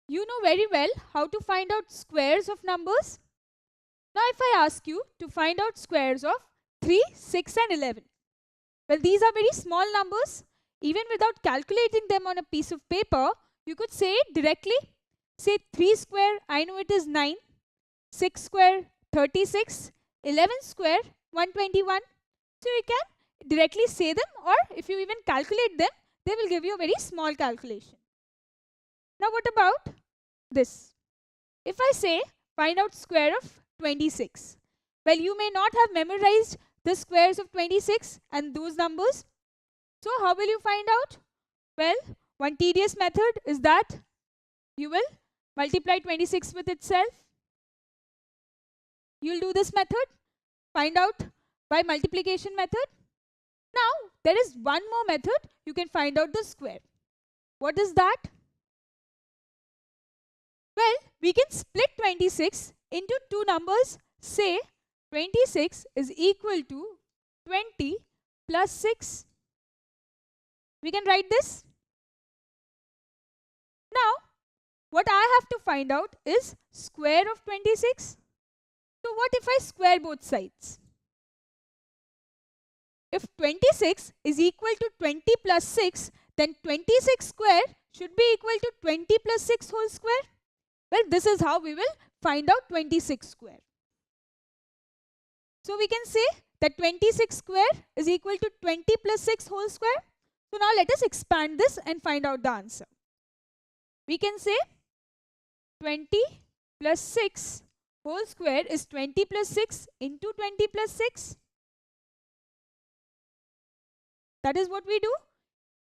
you know very well how to find out squares of numbers. Now if I ask you to find out squares of 3, 6 and 11. Well, these are very small numbers. Even without calculating them on a piece of paper, you could say it directly. Say 3 square, I know it is 9. 6 square, 36. 11 square, 121. So you can directly say them, or if you even calculate them, they will give you a very small calculation. Now what about this? If I say find out square of 26. Well, you may not have memorized the squares of 26 and those numbers. So how will you find out? Well, one tedious method is that you will multiply 26 with itself. You'll do this method, find out by multiplication method. Now, there is one more method you can find out the square. What is that? Well, we can split 26 into two numbers. Say 26 is equal to 20 plus 6. We can write this. Now, what I have to find out is square of 26. So what if I square both sides? If 26 is equal to 20 plus 6, then 26 square should be equal to 20 plus 6 whole square. Well, this is how we will find out 26 square. So we can say that 26 square is equal to 20 plus 6 whole square. So now let us expand this and find out the answer. We can say 20 plus 6 whole square is 20 plus 6 into 20 plus 6. That is what we do,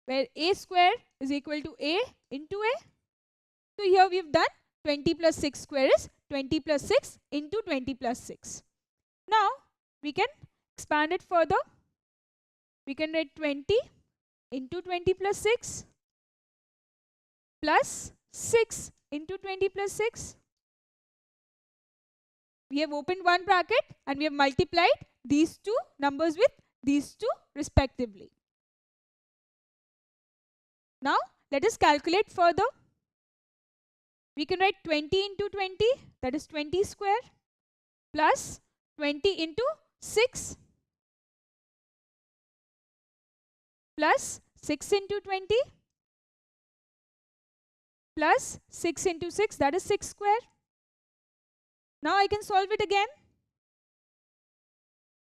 where a square is equal to a into a. So here we have done 20 plus 6 square is 20 plus 6 into 20 plus 6. Now we can expand it further. We can write 20 into 20 plus 6 plus 6 into 20 plus 6. We have opened one bracket and we have multiplied these two numbers with these two respectively. Now let us calculate further. We can write 20 into 20, that is 20 square, plus 20 into 6 plus 6 into 20 plus 6 into 6, that is 6 square. Now I can solve it again.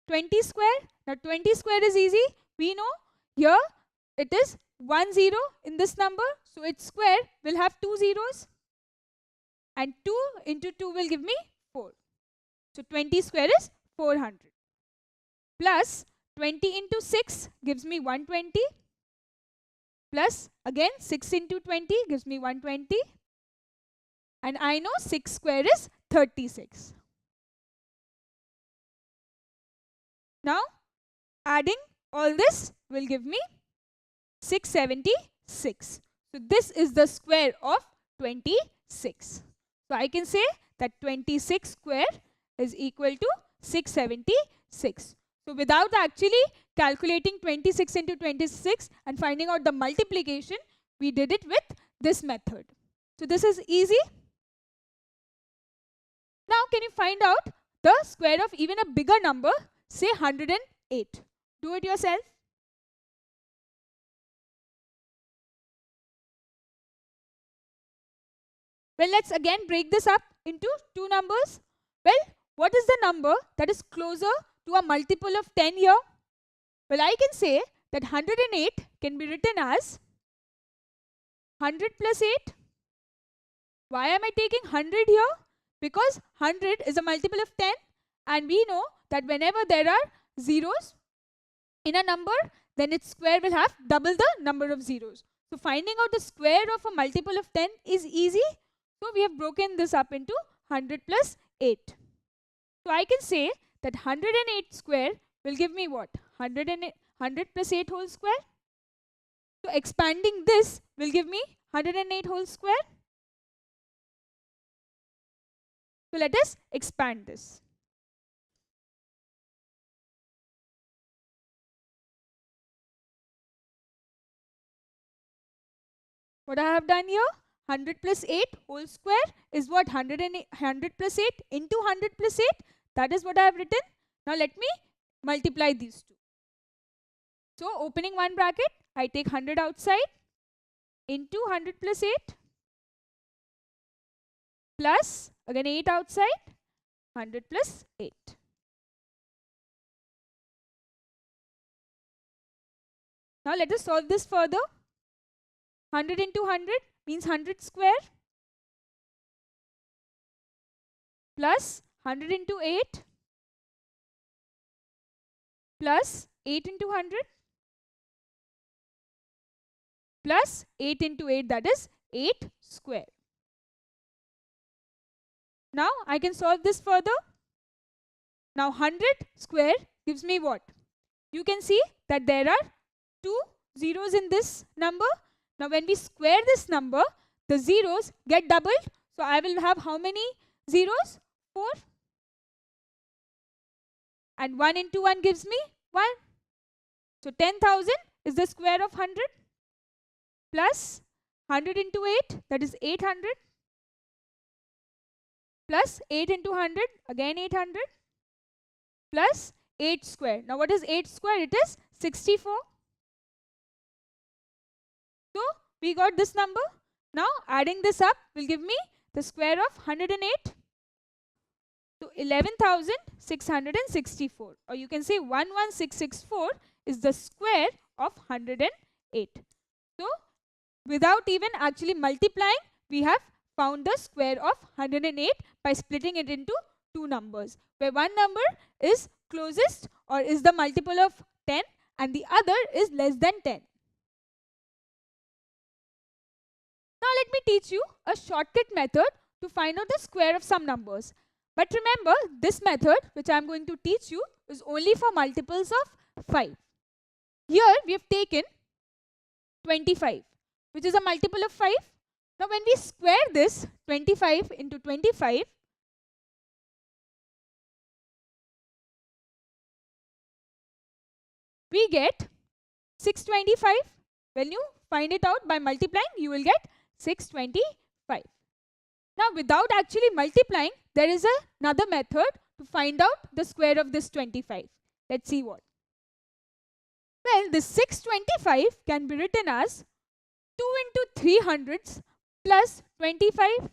20 square. Now 20 square is easy. We know here it is 1 0 in this number. So its square will have 2 zeros. And 2 into 2 will give me 4. So 20 square is 400. Plus 20 into 6 gives me 120. Plus again 6 into 20 gives me 120. And I know 6 square is 36. Now adding all this will give me 676. So this is the square of 26. So I can say that 26 square is equal to 676. So without actually calculating 26 into 26 and finding out the multiplication, we did it with this method. So this is easy. Now can you find out the square of even a bigger number, say 108. Do it yourself. Well, let's again break this up into two numbers. Well, what is the number that is closer to a multiple of 10 here? Well, I can say that 108 can be written as 100 plus 8. Why am I taking 100 here? Because 100 is a multiple of 10 and we know that whenever there are zeros in a number, then its square will have double the number of zeros. So finding out the square of a multiple of 10 is easy. So we have broken this up into 100 plus 8. So I can say that 108 square will give me what? 100 plus 8 whole square. So expanding this will give me 108 whole square. So let us expand this. What I have done here? 100 plus 8 whole square is what? 100 plus 8 into 100 plus 8. That is what I have written. Now let me multiply these two. So opening one bracket, I take 100 outside into 100 plus 8 plus again 8 outside, 100 plus 8. Now let us solve this further. 100 into 100 means 100 square plus 100 into 8 plus 8 into 100 plus 8 into 8, that is 8 square. Now I can solve this further. Now 100 square gives me what? You can see that there are 2 zeros in this number. Now when we square this number, the zeros get doubled. So I will have how many zeros? 4. And 1 into 1 gives me 1. So 10,000 is the square of 100 plus 100 into 8, that is 800 plus 8 into 100, again 800 plus 8 square. Now what is 8 square? It is 64. So we got this number. Now adding this up will give me the square of 108. So 11,664, or you can say 11664 is the square of 108. So without even actually multiplying, we have found the square of 108 by splitting it into two numbers, where one number is closest or is the multiple of 10 and the other is less than 10. Now let me teach you a shortcut method to find out the square of some numbers. But remember, this method which I am going to teach you is only for multiples of 5. Here we have taken 25, which is a multiple of 5. Now when we square this 25 into 25, we get 625. When you find it out by multiplying, you will get 625. Now without actually multiplying, there is another method to find out the square of this 25. Let's see what. Well, this 625 can be written as 2 into 300s plus 25.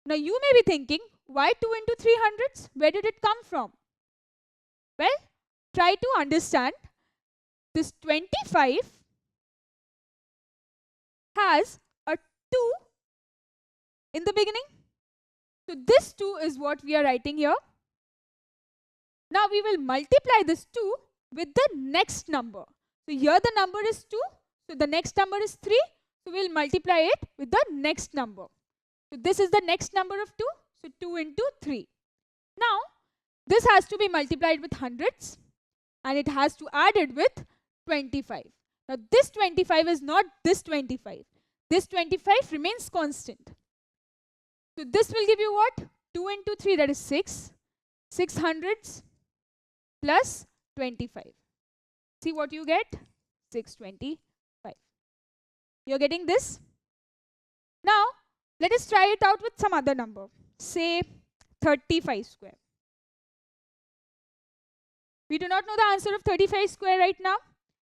Now you may be thinking, why 2 into 300s? Where did it come from? Well, try to understand. This 25 has a 2 in the beginning. So this 2 is what we are writing here. Now we will multiply this 2 with the next number. So here the number is 2. So the next number is 3. So we will multiply it with the next number. So this is the next number of 2. So 2 into 3. Now this has to be multiplied with hundreds and it has to add it with 25. Now this 25 is not this 25. This 25 remains constant. So this will give you what? 2 into 3, that is 6. 600s plus 25. See what you get? 625. You're getting this? Now let us try it out with some other number. Say 35 square. We do not know the answer of 35 square right now.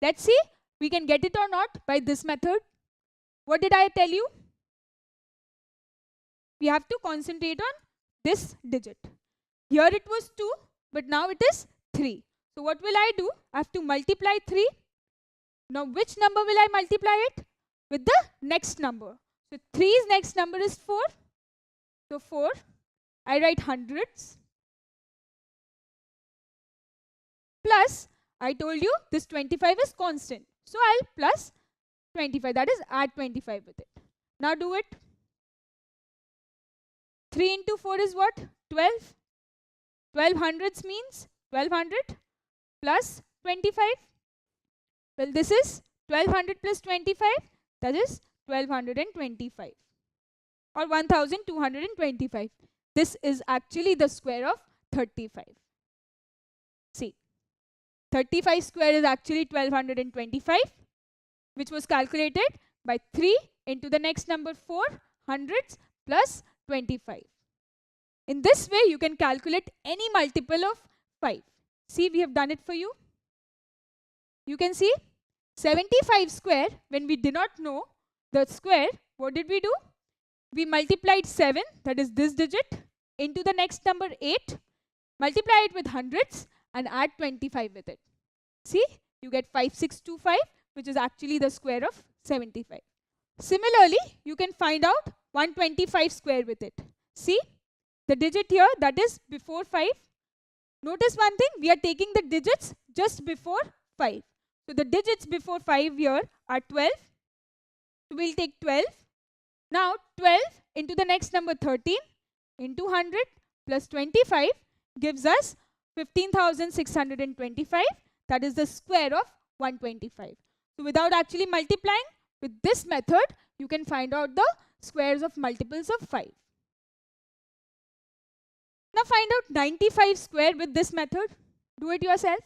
Let's see we can get it or not by this method. What did I tell you? We have to concentrate on this digit. Here it was 2, but now it is 3. So what will I do? I have to multiply 3. Now which number will I multiply it? With the next number. So 3's next number is 4. So 4, I write hundreds. Plus, I told you this 25 is constant. So I'll plus 25, that is add 25 with it. Now do it. 3 into 4 is what? 12. 12 hundreds means 1200 plus 25. Well, this is 1200 plus 25, that is 1225 or 1225. This is actually the square of 35. See, 35 square is actually 1225, which was calculated by 3 into the next number 4 hundreds plus 25. In this way, you can calculate any multiple of 5. See, we have done it for you. You can see 75 square, when we did not know the square, what did we do? We multiplied 7, that is this digit, into the next number 8, multiply it with hundreds and add 25 with it. See, you get 5625, which is actually the square of 75. Similarly, you can find out 125 square with it. See, the digit here, that is before 5. Notice one thing, we are taking the digits just before 5. So the digits before 5 here are 12. So we'll take 12. Now 12 into the next number 13 into 100 plus 25 gives us 15,625. That is the square of 125. So without actually multiplying, with this method, you can find out the squares of multiples of 5. Now find out 95 square with this method. Do it yourself.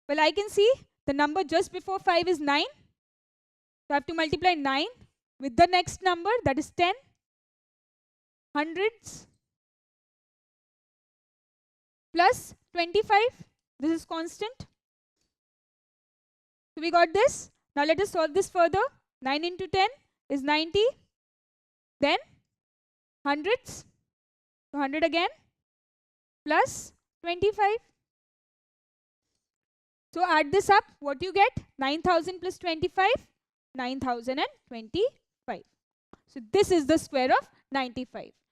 Well, I can see the number just before 5 is 9. So I have to multiply 9 with the next number, that is 10. Hundreds plus 25. This is constant. So we got this. Now let us solve this further. 9 into 10 is 90. Then hundreds. So 100 again plus 25. So add this up. What you get? 9,000 plus 25. 9,025. So this is the square of 95.